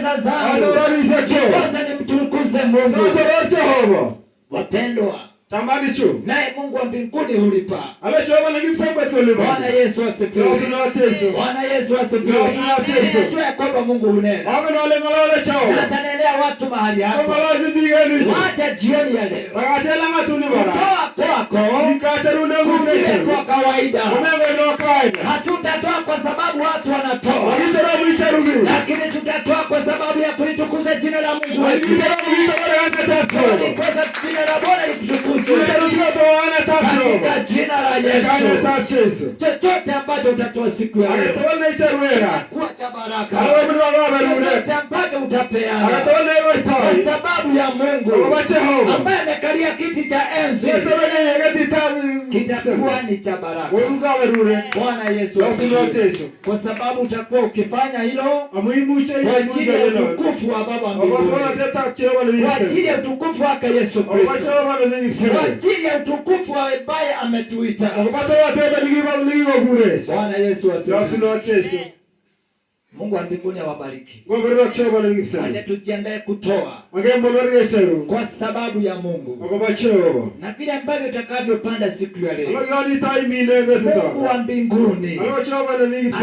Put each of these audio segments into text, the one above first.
pesa zangu, ndiposa nimtukuze Mungu. Wapendwa, naye Mungu wa mbinguni hulipa. Bwana Yesu asifiwe. Bwana Yesu asifiwe. Ninajua ya kwamba Mungu hunena na atanenea watu mahali hapa. Wacha jioni ya leo kutoa kwako kusiwe kwa kawaida. Hatutatoa kwa sababu watu wanatoa, lakini tutatoa kwa sababu ya kulitukuza jina la Mungu wetu. Ndiposa jina la Bwana litukuzwe katika jina la Yesu. Chochote ambacho utatoa siku ya leo kitakuwa cha baraka. Chochote ambacho utapeana kwa sababu ya Mungu ambaye amekalia kiti cha enzi kitakuwa ni cha baraka. Bwana Yesu asifiwe. Kwa sababu utakuwa ukifanya hilo kwa ajili ya utukufu wa Baba mbinguni, kwa ajili ya utukufu wake Yesu Kristo, kwa ajili ya utukufu wa ambaye ametuita. Bwana Yesu asifiwe. Mungu wa mbinguni awabariki. Acha tujiandae kutoa kwa sababu ya Mungu, na vile ambavyo utakavyopanda siku ya leo, Mungu wa mbinguni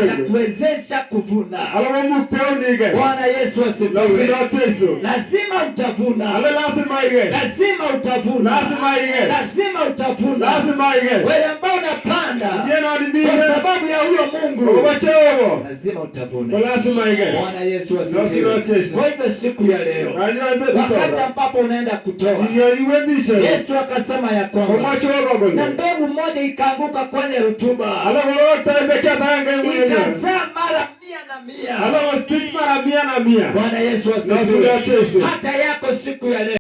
atakuwezesha kuvuna. Bwana Yesu asifiwe. Lazima utavuna, lazima utavuna, lazima utavuna. Wewe ambao unapanda kwa sababu ya huyo Mungu, lazima utavuna. Bwana Yesu asifiwe. Kwa hivyo siku ya leo, wakati ambapo unaenda kutoa, Yesu akasema ya kwamba na mbegu moja ikaanguka kwenye rutuba, ikazaa mara 100 na 100. Bwana Yesu asifiwe. Hata yako siku ya leo